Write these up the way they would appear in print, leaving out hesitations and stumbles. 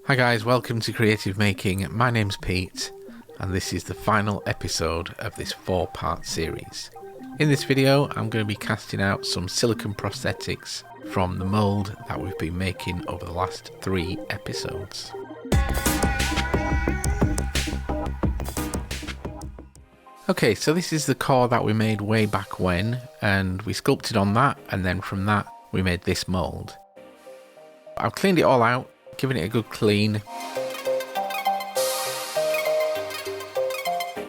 Hi guys, welcome to Creative Making. My name's Pete and this is the final episode of this 4-part series. In this video I'm going to be casting out some silicone prosthetics from the mould that we've been making over the last 3 episodes. Okay, so this is the core that we made way back when, and we sculpted on that, and then from that we made this mould. I've cleaned it all out, given it a good clean.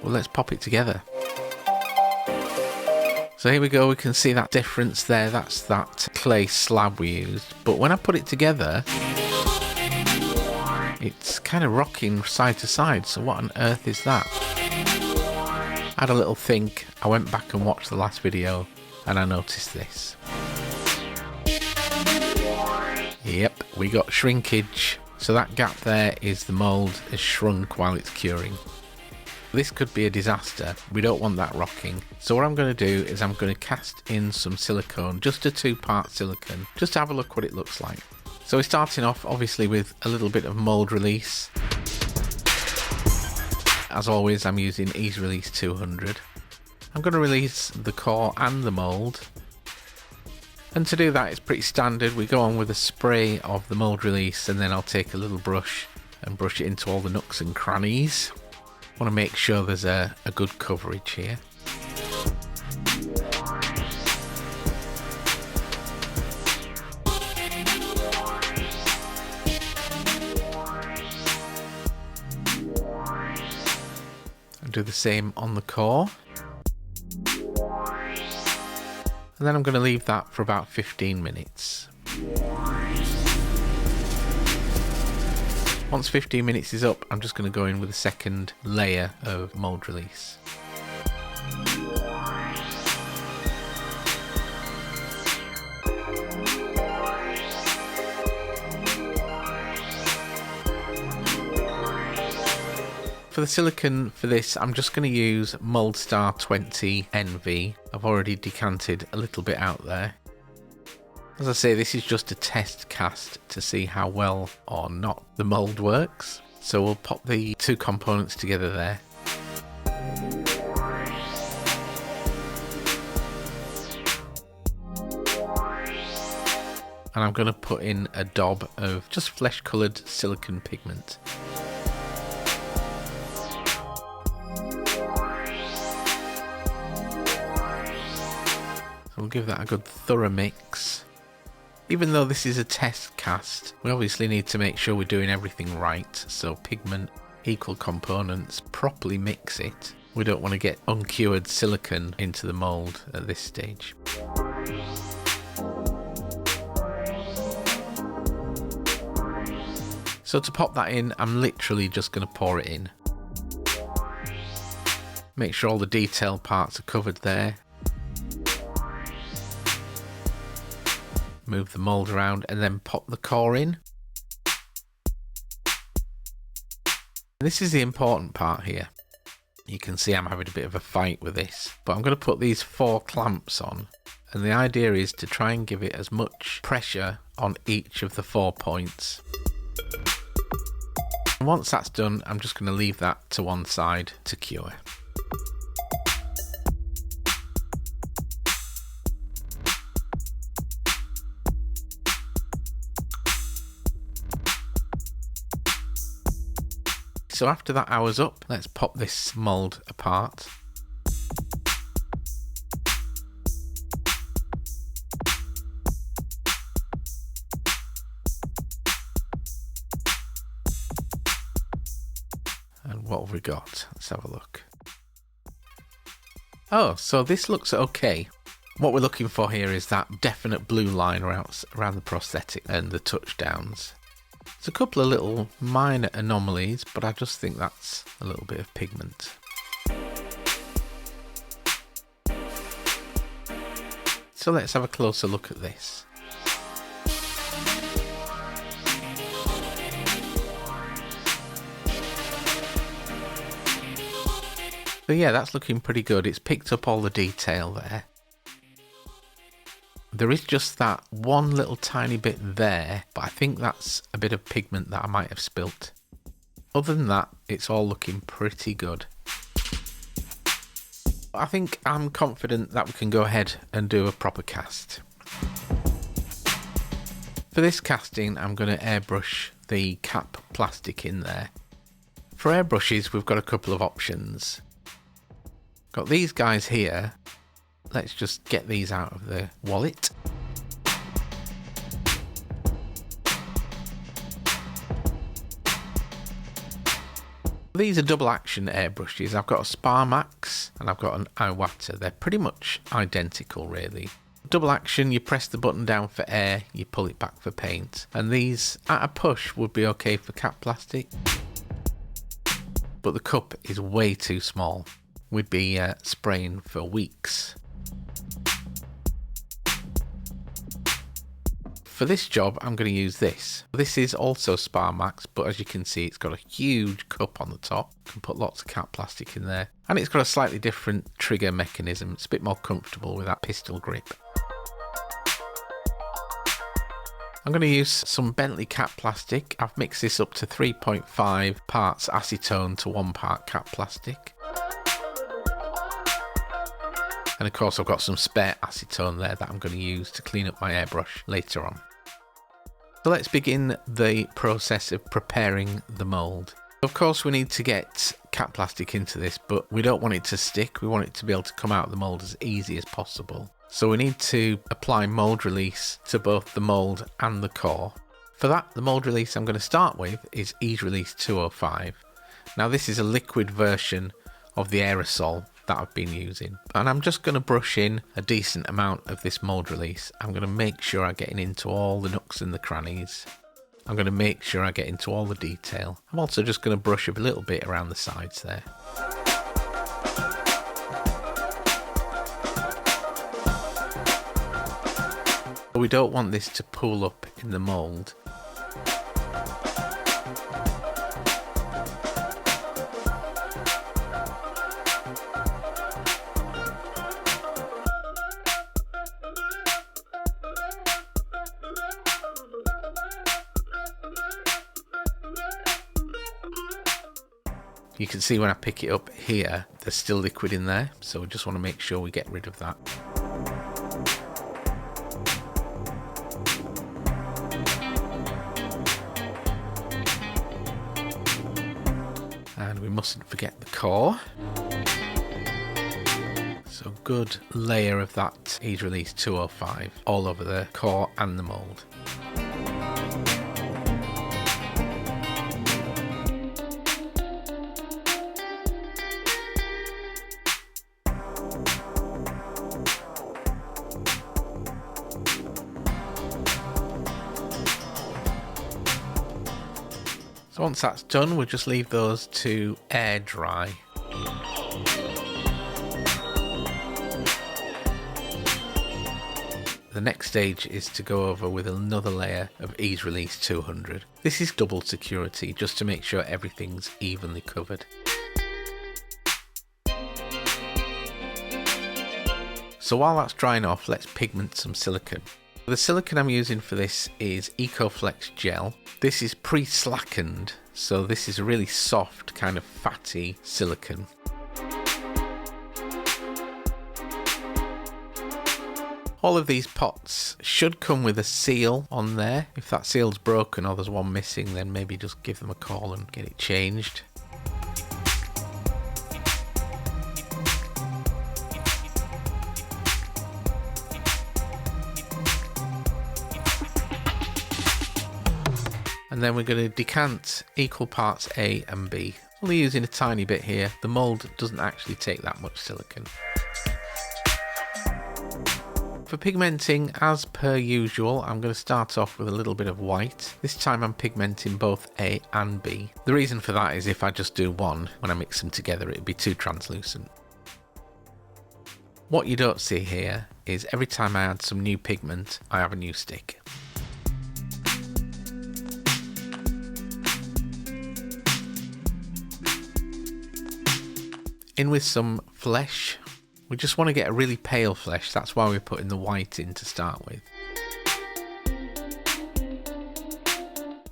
Well, let's pop it together. So here we go, we can see that difference there, that's that clay slab we used. But when I put it together, it's kind of rocking side to side, so what on earth is that? I had a little think, I went back and watched the last video, and I noticed this. Yep, we got shrinkage, so that gap there is the mould has shrunk while it's curing. This could be a disaster, we don't want that rocking. So what I'm going to do is I'm going to cast in some silicone, just a 2-part silicone, just to have a look what it looks like. So we're starting off obviously with a little bit of mould release. As always, I'm using Ease Release 200. I'm going to release the core and the mould. And to do that, it's pretty standard. We go on with a spray of the mould release, and then I'll take a little brush and brush it into all the nooks and crannies. I want to make sure there's a good coverage here. Do the same on the core, and then I'm going to leave that for about 15 minutes. Once 15 minutes is up, I'm just going to go in with a second layer of mould release. For the silicone for this, I'm just going to use Moldstar 20 NV. I've already decanted a little bit out there. As I say, this is just a test cast to see how well or not the mould works. So we'll pop the 2 components together there. And I'm going to put in a daub of just flesh coloured silicone pigment. We'll give that a good thorough mix. Even though this is a test cast, we obviously need to make sure we're doing everything right. So pigment, equal components, properly mix it. We don't want to get uncured silicone into the mould at this stage. So to pop that in, I'm literally just going to pour it in. Make sure all the detail parts are covered there. Move the mould around and then pop the core in. This is the important part here. You can see I'm having a bit of a fight with this, but I'm going to put these 4 clamps on, and the idea is to try and give it as much pressure on each of the 4 points. And once that's done, I'm just going to leave that to one side to cure. So after that hour's up, let's pop this mould apart. And what have we got? Let's have a look. Oh, so this looks okay. What we're looking for here is that definite blue line around the prosthetic and the touchdowns. There's a couple of little minor anomalies, but I just think that's a little bit of pigment. So let's have a closer look at this. So yeah, that's looking pretty good. It's picked up all the detail there. There is just that one little tiny bit there, but I think that's a bit of pigment that I might have spilt. Other than that, it's all looking pretty good. I think I'm confident that we can go ahead and do a proper cast. For this casting, I'm going to airbrush the cap plastic in there. For airbrushes, we've got a couple of options. Got these guys here. Let's just get these out of the wallet. These are double action airbrushes. I've got a Sparmax and I've got an Iwata. They're pretty much identical really. Double action, you press the button down for air, you pull it back for paint. And these, at a push, would be okay for cap plastic. But the cup is way too small. We'd be spraying for weeks. For this job, I'm going to use this. This is also Sparmax, but as you can see, it's got a huge cup on the top. You can put lots of cap plastic in there. And it's got a slightly different trigger mechanism. It's a bit more comfortable with that pistol grip. I'm going to use some Bentley cap plastic. I've mixed this up to 3.5 parts acetone to 1 part cap plastic. And of course I've got some spare acetone there that I'm going to use to clean up my airbrush later on. So let's begin the process of preparing the mould. Of course we need to get cap plastic into this, but we don't want it to stick. We want it to be able to come out of the mould as easy as possible. So we need to apply mould release to both the mould and the core. For that, the mould release I'm going to start with is Ease Release 205. Now this is a liquid version of the aerosol that I've been using, and I'm just going to brush in a decent amount of this mould release. I'm going to make sure I'm getting into all the nooks and the crannies. I'm going to make sure I get into all the detail. I'm also just going to brush up a little bit around the sides there. We don't want this to pool up in the mould. You can see when I pick it up here, there's still liquid in there, so we just want to make sure we get rid of that. And we mustn't forget the core. So good layer of that Ease Release 205 all over the core and the mould. So once that's done, we'll just leave those to air dry. The next stage is to go over with another layer of Ease Release 200. This is double security, just to make sure everything's evenly covered. So while that's drying off, let's pigment some silicone. The silicone I'm using for this is EcoFlex gel. This is pre-slackened, so this is a really soft, kind of fatty silicone. All of these pots should come with a seal on there. If that seal's broken or there's one missing, then maybe just give them a call and get it changed. And then we're going to decant equal parts A and B. Only using a tiny bit here. The mould doesn't actually take that much silicone. For pigmenting, as per usual, I'm going to start off with a little bit of white. This time I'm pigmenting both A and B. The reason for that is if I just do one, when I mix them together, it'd be too translucent. What you don't see here is every time I add some new pigment, I have a new stick. In with some flesh. We just want to get a really pale flesh, that's why we're putting the white in to start with.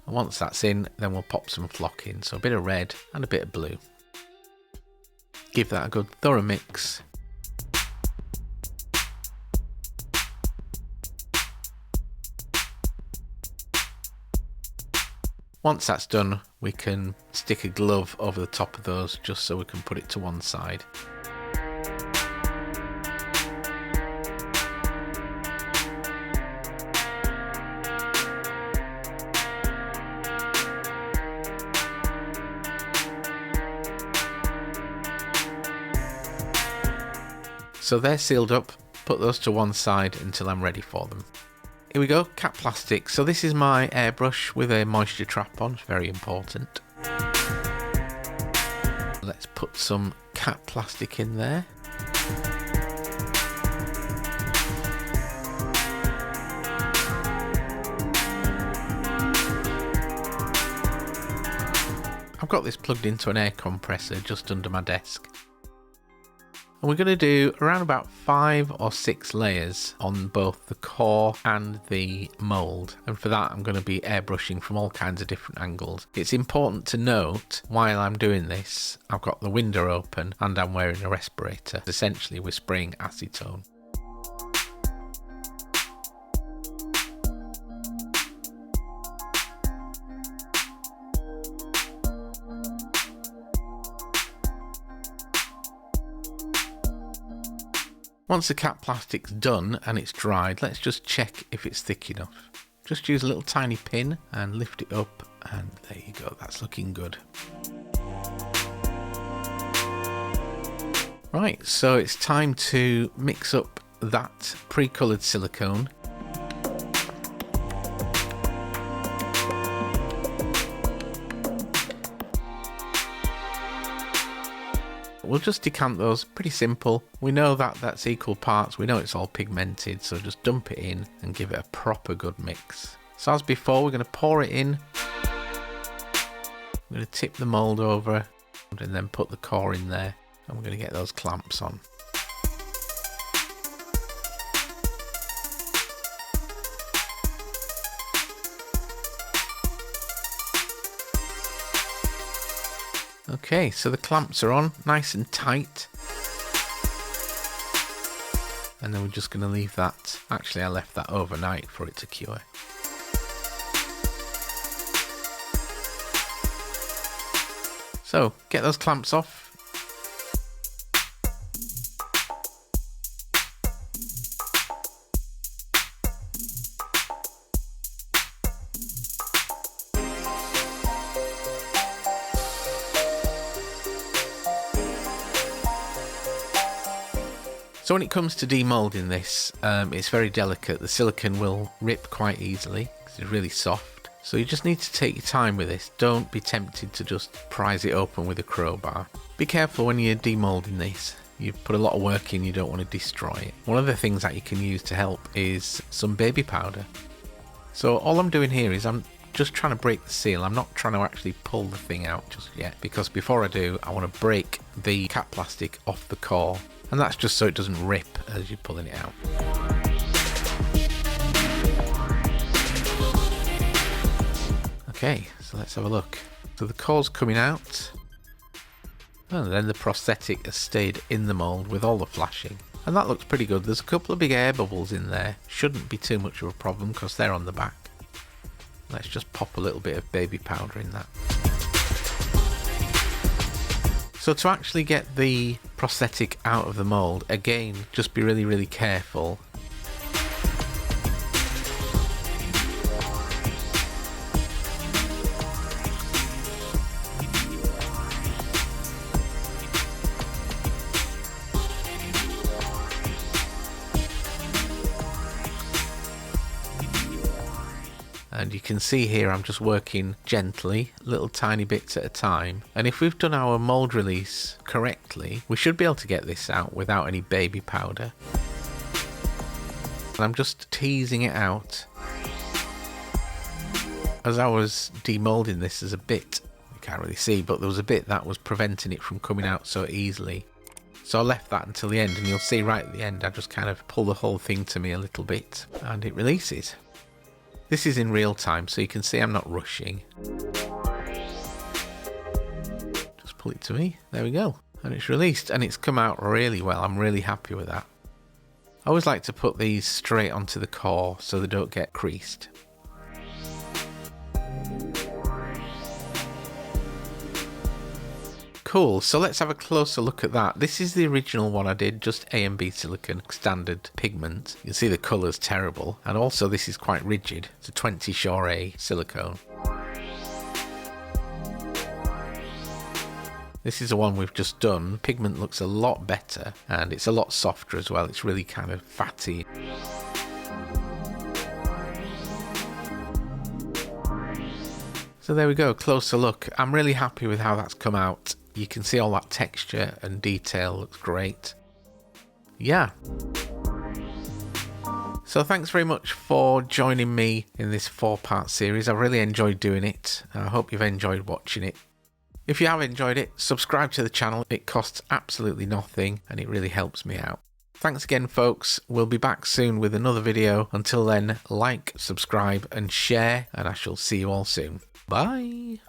And once that's in, then we'll pop some flock in, so a bit of red and a bit of blue. Give that a good thorough mix. Once that's done, we can stick a glove over the top of those just so we can put it to one side. So they're sealed up, put those to one side until I'm ready for them. Here we go, cap plastic. So this is my airbrush with a moisture trap on, very important. Let's put some cap plastic in there. I've got this plugged into an air compressor just under my desk. And we're going to do around about 5 or 6 layers on both the core and the mould. And for that I'm going to be airbrushing from all kinds of different angles. It's important to note while I'm doing this, I've got the window open and I'm wearing a respirator. Essentially we're spraying acetone. Once the cap plastic's done and it's dried, let's just check if it's thick enough. Just use a little tiny pin and lift it up, and there you go, that's looking good. Right, so it's time to mix up that pre-coloured silicone. We'll just decant those, pretty simple. We know that that's equal parts, we know it's all pigmented, so just dump it in and give it a proper good mix. So as before, we're going to pour it in. I'm going to tip the mould over and then put the core in there, and we're going to get those clamps on. Okay, so the clamps are on, nice and tight. And then we're just going to leave that. Actually, I left that overnight for it to cure. So, get those clamps off. So when it comes to demolding this, it's very delicate. The silicone will rip quite easily because it's really soft. So you just need to take your time with this. Don't be tempted to just prise it open with a crowbar. Be careful when you're demolding this. You've put a lot of work in, you don't want to destroy it. One of the things that you can use to help is some baby powder. So all I'm doing here is I'm just trying to break the seal. I'm not trying to actually pull the thing out just yet, because before I do, I want to break the cap plastic off the core. And that's just so it doesn't rip as you're pulling it out. Okay, so let's have a look. So the core's coming out. And then the prosthetic has stayed in the mould with all the flashing. And that looks pretty good. There's a couple of big air bubbles in there. Shouldn't be too much of a problem because they're on the back. Let's just pop a little bit of baby powder in that. So to actually get the prosthetic out of the mould, again, just be really, really careful. And you can see here I'm just working gently, little tiny bits at a time. And if we've done our mould release correctly, we should be able to get this out without any baby powder. And I'm just teasing it out. As I was demoulding this, there's a bit, you can't really see, but there was a bit that was preventing it from coming out so easily. So I left that until the end, and you'll see right at the end I just kind of pull the whole thing to me a little bit and it releases. This is in real time, so you can see I'm not rushing. Just pull it to me, there we go. And it's released, and it's come out really well. I'm really happy with that. I always like to put these straight onto the core so they don't get creased. Cool, so let's have a closer look at that. This is the original one I did, just A and B silicone, standard pigment. You can see the colour's terrible, and also this is quite rigid. It's a 20 Shore A silicone. This is the one we've just done. Pigment looks a lot better, and it's a lot softer as well. It's really kind of fatty. So there we go, closer look. I'm really happy with how that's come out. You can see all that texture and detail, looks great. Yeah. So thanks very much for joining me in this 4-part series. I've really enjoyed doing it. I hope you've enjoyed watching it. If you have enjoyed it, subscribe to the channel. It costs absolutely nothing and it really helps me out. Thanks again, folks. We'll be back soon with another video. Until then, like, subscribe and share, and I shall see you all soon. Bye.